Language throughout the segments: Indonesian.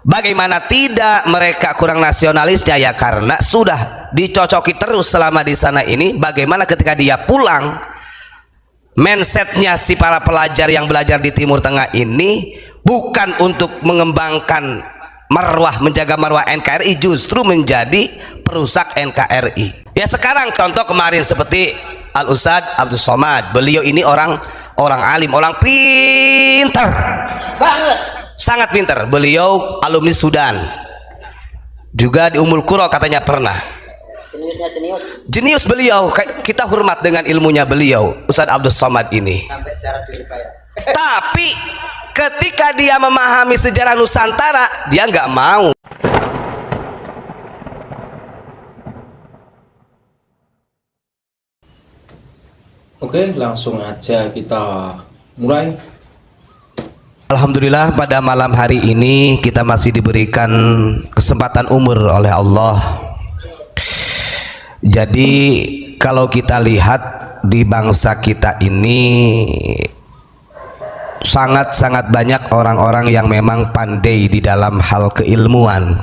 Bagaimana tidak mereka kurang nasionalisnya? Ya karena sudah dicocoki terus selama di sana ini. Bagaimana ketika dia pulang, mindsetnya si para pelajar yang belajar di Timur Tengah ini bukan untuk mengembangkan marwah, menjaga marwah NKRI, justru menjadi perusak NKRI. Ya sekarang contoh kemarin seperti Al Ustadz Abdul Somad, beliau ini orang alim, orang pintar banget, sangat pintar. Beliau alumni Sudan, juga di Ummul Qura katanya pernah. Jenius beliau, kita hormat dengan ilmunya beliau, Ustadz Abdul Somad ini. Tapi ketika dia memahami sejarah Nusantara, dia nggak mau. Oke, langsung aja kita mulai. Alhamdulillah pada malam hari ini kita masih diberikan kesempatan umur oleh Allah. Jadi kalau kita lihat di bangsa kita ini sangat-sangat banyak orang-orang yang memang pandai di dalam hal keilmuan,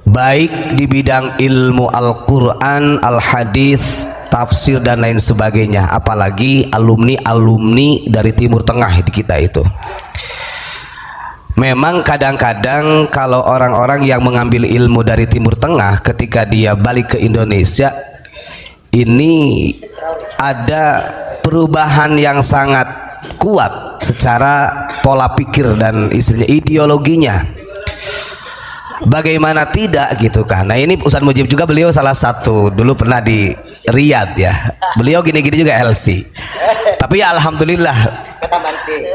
baik di bidang ilmu Al-Quran, Al-Hadis, tafsir dan lain sebagainya. Apalagi alumni dari Timur Tengah di kita itu. Memang kadang-kadang kalau orang-orang yang mengambil ilmu dari Timur Tengah ketika dia balik ke Indonesia ini ada perubahan yang sangat kuat secara pola pikir dan istilahnya ideologinya. Bagaimana tidak gitu kan. Nah ini Ustadz Mujib juga, beliau salah satu dulu pernah di Riyadh ya, beliau gini-gini juga LC. Tapi ya alhamdulillah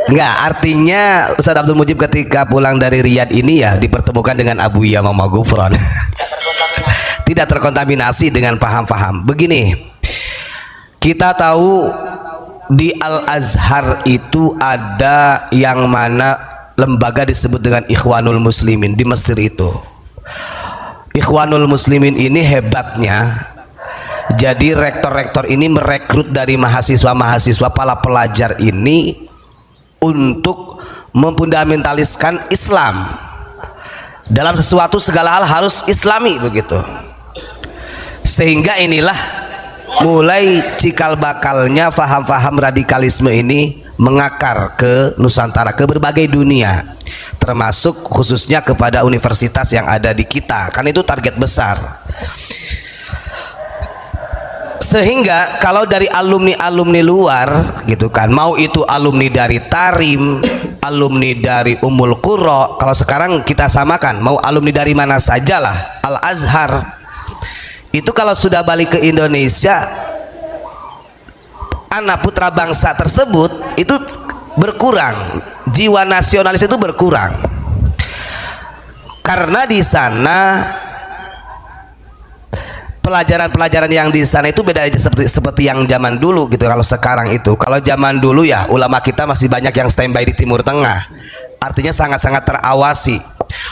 enggak, artinya Ustadz Abdul Mujib ketika pulang dari Riyadh ini ya dipertemukan dengan Abu Ya Mama Gufron. Tidak terkontaminasi dengan paham-paham. Begini, kita tahu di Al-Azhar itu ada yang mana lembaga disebut dengan Ikhwanul Muslimin di Mesir itu. Ikhwanul Muslimin ini hebatnya, jadi rektor-rektor ini merekrut dari mahasiswa-mahasiswa para pelajar ini untuk memfundamentaliskan Islam. Dalam sesuatu segala hal harus Islami begitu. Sehingga inilah mulai cikal bakalnya faham-faham radikalisme ini mengakar ke Nusantara, ke berbagai dunia, termasuk khususnya kepada universitas yang ada di kita, kan itu target besar. Sehingga kalau dari alumni-alumni luar gitu kan, mau itu alumni dari Tarim, alumni dari Ummul Qura, kalau sekarang kita samakan mau alumni dari mana sajalah, Al-Azhar itu kalau sudah balik ke Indonesia, anak putra bangsa tersebut itu berkurang, jiwa nasionalis itu berkurang, karena di sana pelajaran-pelajaran yang di sana itu beda seperti yang zaman dulu gitu. Kalau sekarang itu, kalau zaman dulu ya ulama kita masih banyak yang standby di Timur Tengah, artinya sangat-sangat terawasi.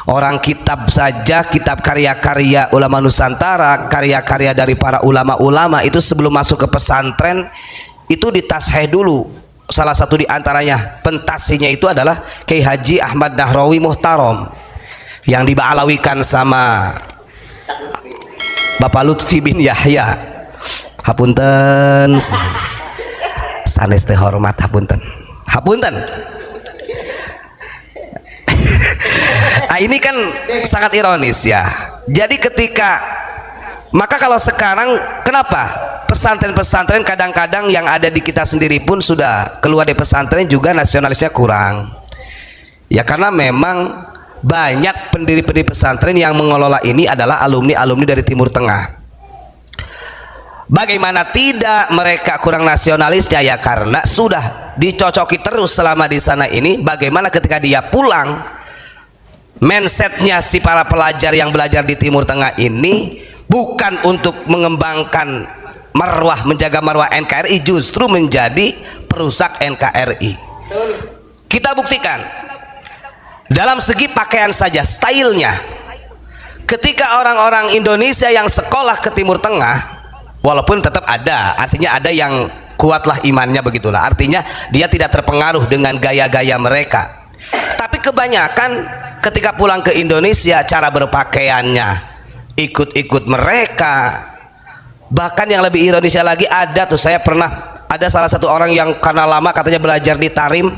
Orang kitab saja, kitab karya-karya ulama Nusantara, karya-karya dari para ulama-ulama itu sebelum masuk ke pesantren itu ditasheh dulu. Salah satu di antaranya pentasihnya itu adalah Kiai Haji Ahmad Nahrawi Muhtarom yang diba'alawikan sama Bapak Lutfi bin Yahya. Hapunten sanes teh hormat, hapunten Nah, ini kan sangat ironis ya. Jadi maka kalau sekarang kenapa pesantren-pesantren kadang-kadang yang ada di kita sendiri pun sudah keluar dari pesantren juga nasionalisnya kurang ya, karena memang banyak pendiri-pendiri pesantren yang mengelola ini adalah alumni-alumni dari Timur Tengah. Bagaimana tidak mereka kurang nasionalisnya? Ya karena sudah dicocoki terus selama di sana ini. Bagaimana ketika dia pulang, mindsetnya si para pelajar yang belajar di Timur Tengah ini bukan untuk mengembangkan marwah, menjaga marwah NKRI, justru menjadi perusak NKRI. Kita buktikan dalam segi pakaian saja, stylenya. Ketika orang-orang Indonesia yang sekolah ke Timur Tengah, walaupun tetap ada, artinya ada yang kuatlah imannya begitulah, artinya dia tidak terpengaruh dengan gaya-gaya mereka. Tapi Tapi kebanyakan ketika pulang ke Indonesia cara berpakaiannya ikut-ikut mereka. Bahkan yang lebih ironisnya lagi, ada tuh, saya pernah ada salah satu orang yang karena lama katanya belajar di Tarim,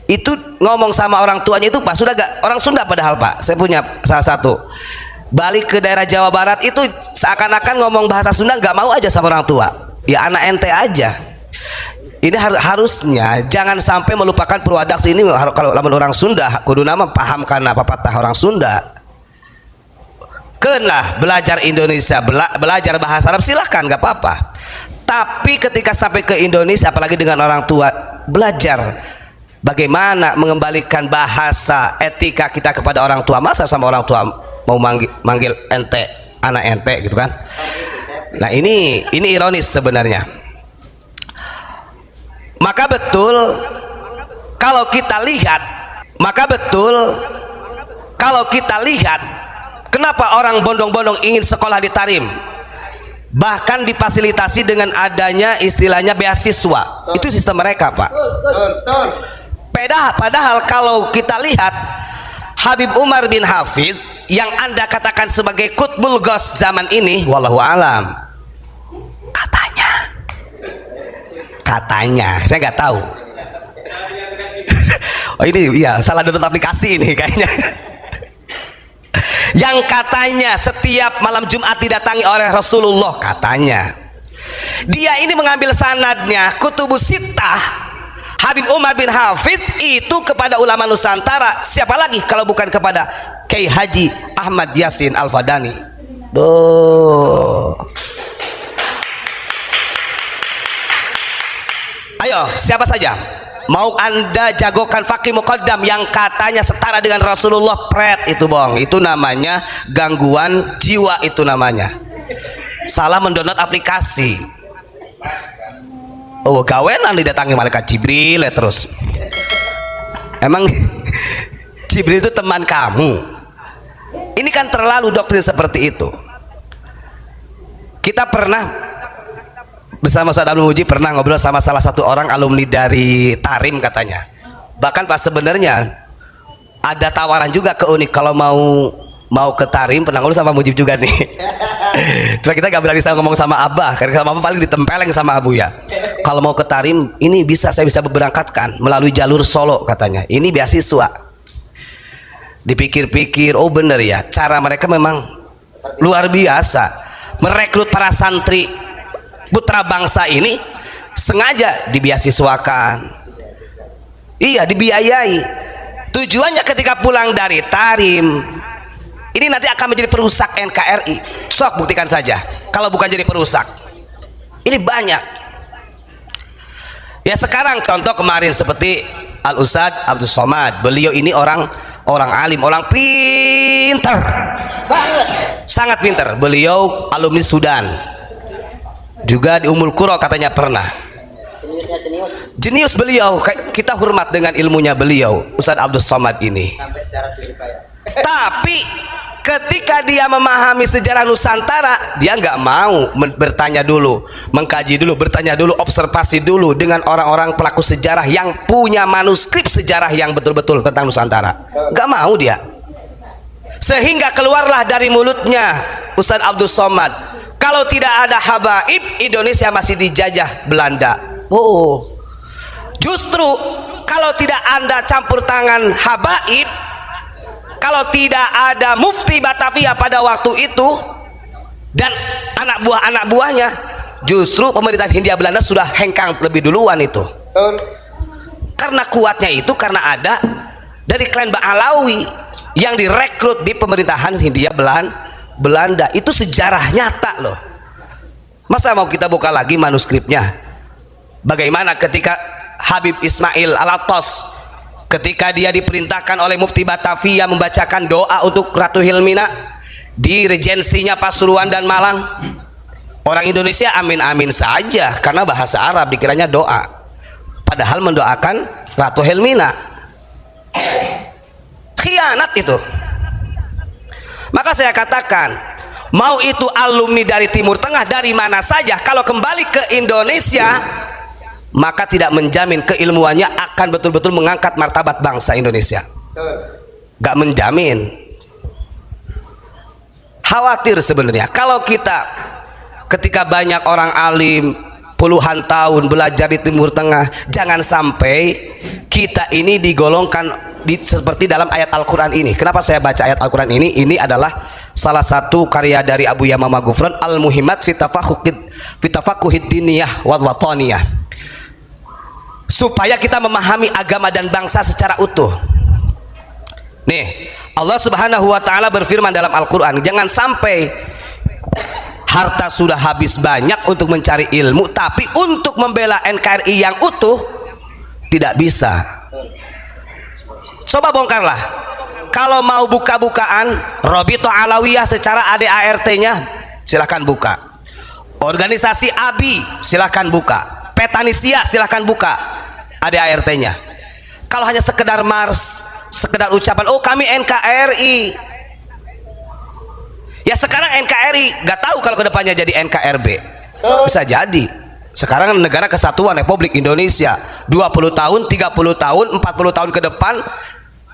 itu ngomong sama orang tuanya itu, Pak, sudah gak orang Sunda padahal, Pak, saya punya salah satu balik ke daerah Jawa Barat itu seakan-akan ngomong bahasa Sunda, nggak mau aja sama orang tua, ya anak ente aja. Ini harusnya jangan sampai melupakan purwadaksi ini. Kalau lamun orang Sunda kudu nama paham karena patah orang Sunda. Kenlah belajar Indonesia, belajar bahasa Arab, silahkan, nggak apa-apa. Tapi ketika sampai ke Indonesia, apalagi dengan orang tua, belajar bagaimana mengembalikan bahasa etika kita kepada orang tua. Masa sama orang tua mau manggil ente, anak ente gitu kan? Nah ini ironis sebenarnya. Maka betul kalau kita lihat kenapa orang bondong-bondong ingin sekolah di Tarim, bahkan difasilitasi dengan adanya istilahnya beasiswa. Itu sistem mereka, Pak. Padahal kalau kita lihat Habib Umar bin Hafidh yang Anda katakan sebagai Qutbul Ghaus zaman ini, wallahu alam, katanya saya nggak tahu. Oh ini iya, salah download aplikasi ini kayaknya. Yang katanya setiap malam Jumat didatangi oleh Rasulullah, katanya dia ini mengambil sanadnya Kutubus Sittah, Habib Umar bin Hafidh itu kepada ulama Nusantara. Siapa lagi kalau bukan kepada Kiai Haji Ahmad Yasin Al-Fadani. Ayo, siapa saja mau Anda jagokan Fakih Muqaddam yang katanya setara dengan Rasulullah, pret itu bohong. Itu namanya gangguan jiwa, itu namanya salah mendownload aplikasi. Oh, gawenan didatangi malaikat Jibril ya terus. Emang Jibril itu teman kamu? Ini kan terlalu doktrin seperti itu. Kita pernah bersama Ustaz Abdul Muji pernah ngobrol sama salah satu orang alumni dari Tarim katanya. Bahkan Pak, sebenarnya ada tawaran juga ke Unik kalau mau ke Tarim, pernah ngobrol sama Mujib juga nih. Cuma kita gak berani ngomong sama Abah, karena sama Abah paling ditempeleng sama Abu ya. Kalau mau ke Tarim ini saya bisa berangkatkan melalui jalur Solo katanya. Ini beasiswa. Dipikir-pikir, oh bener ya, cara mereka memang luar biasa merekrut para santri putra bangsa ini, sengaja dibiasiswakan, iya dibiayai. Tujuannya ketika pulang dari Tarim ini nanti akan menjadi perusak NKRI. Sok buktikan saja kalau bukan jadi perusak. Ini banyak ya. Sekarang contoh kemarin seperti Al Ustadz Abdul Somad, beliau ini orang alim, orang pintar, sangat pintar. Beliau alumni Sudan, juga di Ummul Qura katanya pernah. Jenius beliau, kita hormat dengan ilmunya beliau, Ustadz Abdul Somad ini. Tapi ketika dia memahami sejarah Nusantara, dia nggak mau bertanya dulu, mengkaji dulu, bertanya dulu, observasi dulu dengan orang-orang pelaku sejarah yang punya manuskrip sejarah yang betul-betul tentang Nusantara. Nggak mau dia. Sehingga keluarlah dari mulutnya Ustadz Abdul Somad, kalau tidak ada habaib, Indonesia masih dijajah Belanda. Oh, justru kalau tidak Anda campur tangan habaib, kalau tidak ada mufti Batavia pada waktu itu dan anak buahnya, justru pemerintahan Hindia Belanda sudah hengkang lebih duluan itu. Karena kuatnya itu karena ada dari klan Ba'alawi yang direkrut di pemerintahan Hindia Belanda. Itu sejarah nyata loh. Masa mau kita buka lagi manuskripnya? Bagaimana ketika Habib Ismail Al-Attas, ketika dia diperintahkan oleh Mufti Batavia membacakan doa untuk Ratu Hilmina di regensinya Pasuruan dan Malang, orang Indonesia amin-amin saja karena bahasa Arab dikiranya doa, padahal mendoakan Ratu Hilmina. Khianat itu. Maka saya katakan, mau itu alumni dari Timur Tengah, dari mana saja, kalau kembali ke Indonesia maka tidak menjamin keilmuannya akan betul-betul mengangkat martabat bangsa Indonesia. Gak menjamin. Khawatir sebenarnya kalau kita ketika banyak orang alim puluhan tahun belajar di Timur Tengah, jangan sampai kita ini digolongkan seperti dalam ayat Al-Quran ini. Kenapa saya baca ayat Al-Quran ini? Ini adalah salah satu karya dari Abu Yamamah Ghufran, Al-Muhimmat fi Tafaquhid Diniyah wal Wataniyah, supaya kita memahami agama dan bangsa secara utuh. Nih, Allah Subhanahu wa taala berfirman dalam Al-Qur'an, jangan sampai harta sudah habis banyak untuk mencari ilmu, tapi untuk membela NKRI yang utuh tidak bisa. Coba bongkarlah. Kalau mau buka-bukaan Robito Alawiyah secara ADART-nya silahkan buka. Organisasi ABI silahkan buka. Petanisia silahkan buka ADART-nya. Kalau hanya sekedar mars, sekedar ucapan, oh kami NKRI, ya sekarang NKRI nggak tahu kalau kedepannya jadi NKRB, bisa jadi. Sekarang negara kesatuan Republik Indonesia 20 tahun, 30 tahun, 40 tahun ke depan,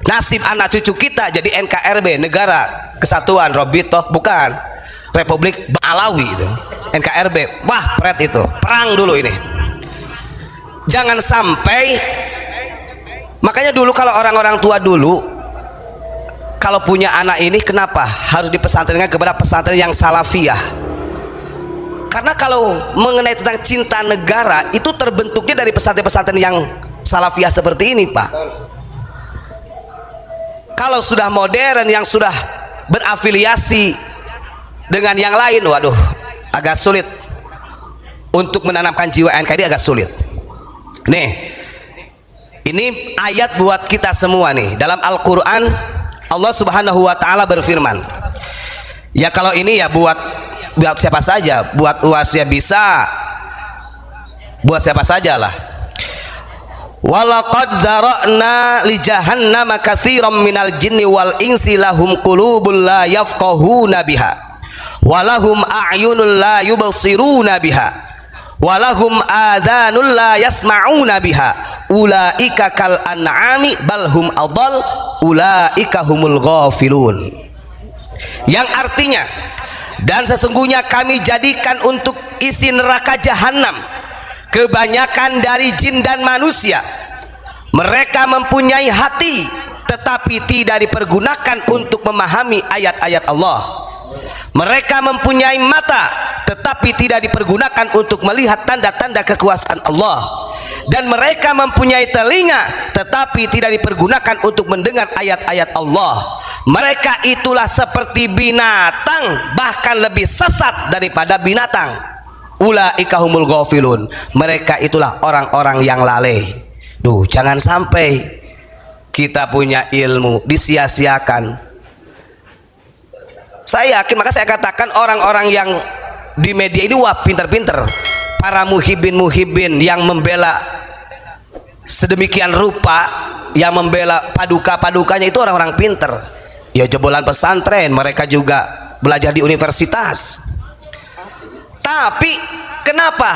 nasib anak cucu kita jadi NKRB, negara kesatuan Robito, bukan Republik Alawi itu NKRB. Wah, pret itu perang dulu ini. Jangan sampai. Makanya dulu kalau orang-orang tua dulu kalau punya anak ini, kenapa harus dipesantrenkan kepada pesantren yang salafiyah? Karena kalau mengenai tentang cinta negara itu terbentuknya dari pesantren-pesantren yang salafiyah seperti ini, Pak. Kalau sudah modern yang sudah berafiliasi dengan yang lain, waduh, agak sulit untuk menanamkan jiwa NKRI, agak sulit. Nih, ini ayat buat kita semua nih. Dalam Al-Quran Allah Subhanahu wa ta'ala berfirman, ya kalau ini ya buat siapa saja, buat UAS ya bisa, buat siapa saja lah. Walaqad dzara'na li jahannama katsiran minal jinni wal insi lahum qulubun la yafqahuna biha walahum a'yunun la yubsiruna biha walahum adhanun la yasma'una biha ulaika kal an'ami balhum adall ulaika humul ghafilun, yang artinya, dan sesungguhnya kami jadikan untuk isi neraka jahanam kebanyakan dari jin dan manusia, mereka mempunyai hati tetapi tidak dipergunakan untuk memahami ayat-ayat Allah, mereka mempunyai mata tetapi tidak dipergunakan untuk melihat tanda-tanda kekuasaan Allah, dan mereka mempunyai telinga tetapi tidak dipergunakan untuk mendengar ayat-ayat Allah. Mereka itulah seperti binatang, bahkan lebih sesat daripada binatang. Ulaika humul ghafilun, mereka itulah orang-orang yang lalai. Duh, jangan sampai kita punya ilmu disia-siakan. Saya yakin, maka saya katakan orang-orang yang di media ini wah pinter-pinter, para muhibin yang membela sedemikian rupa, yang membela paduka-padukanya itu orang-orang pinter. Ya jebolan pesantren, mereka juga belajar di universitas. Tapi kenapa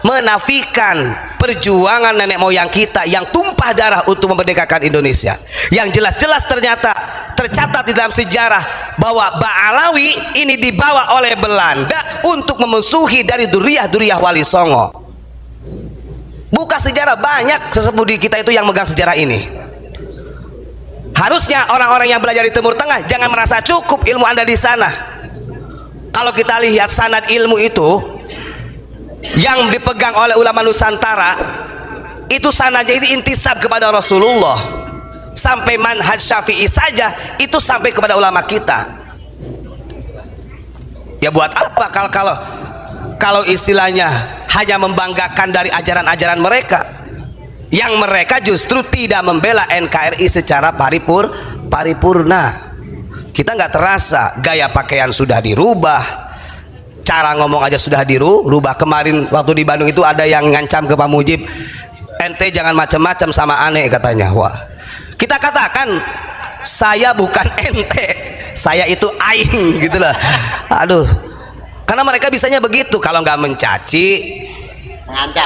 menafikan perjuangan nenek moyang kita yang tumpah darah untuk memerdekakan Indonesia, yang jelas-jelas ternyata tercatat di dalam sejarah bahwa Ba'alawi ini dibawa oleh Belanda untuk memusuhi dari duriyah-duriyah Wali Songo. Buka sejarah, banyak sesepuh di kita itu yang megang sejarah ini. Harusnya orang-orang yang belajar di Timur Tengah jangan merasa cukup ilmu Anda di sana. Kalau kita lihat sanad ilmu itu yang dipegang oleh ulama Nusantara, itu sanadnya itu intisab kepada Rasulullah. Sampai manhaj Syafi'i saja itu sampai kepada ulama kita. Ya buat apa kalau istilahnya hanya membanggakan dari ajaran-ajaran mereka, yang mereka justru tidak membela NKRI secara paripurna. Kita nggak terasa, gaya pakaian sudah dirubah, cara ngomong aja sudah dirubah. Kemarin waktu di Bandung itu ada yang ngancam ke Pak Mujib, ente jangan macam-macam sama aneh katanya. Wah, kita katakan saya bukan ente, saya itu aing gitu lah. Aduh, karena mereka bisanya begitu, kalau nggak mencaci,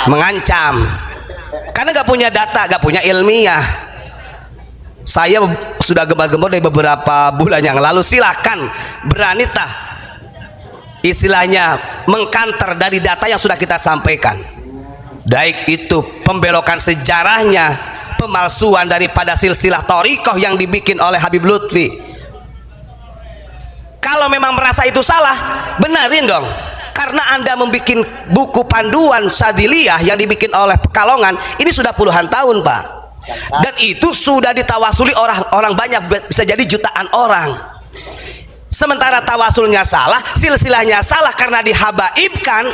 mengancam. Karena nggak punya data, nggak punya ilmiah. Saya sudah gembar-gembor dari beberapa bulan yang lalu. Silakan beranitah istilahnya mengkanter dari data yang sudah kita sampaikan, baik itu pembelokan sejarahnya, pemalsuan daripada silsilah thariqah yang dibikin oleh Habib Lutfi. Kalau memang merasa itu salah, benarin dong. Karena Anda membuat buku panduan Syadziliyah yang dibikin oleh Pekalongan ini sudah puluhan tahun, Pak. Dan itu sudah ditawasuli orang banyak, bisa jadi jutaan orang. Sementara tawasulnya salah, silsilahnya salah karena dihabaibkan,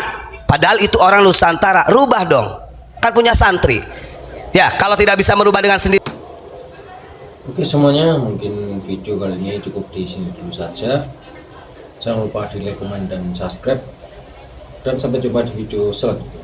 padahal itu orang Nusantara. Rubah dong, kan punya santri. Ya, kalau tidak bisa merubah dengan sendiri. Oke semuanya, mungkin video kali ini cukup di sini dulu saja. Jangan lupa di like, komen, dan subscribe. Dan sampai jumpa di video selanjutnya.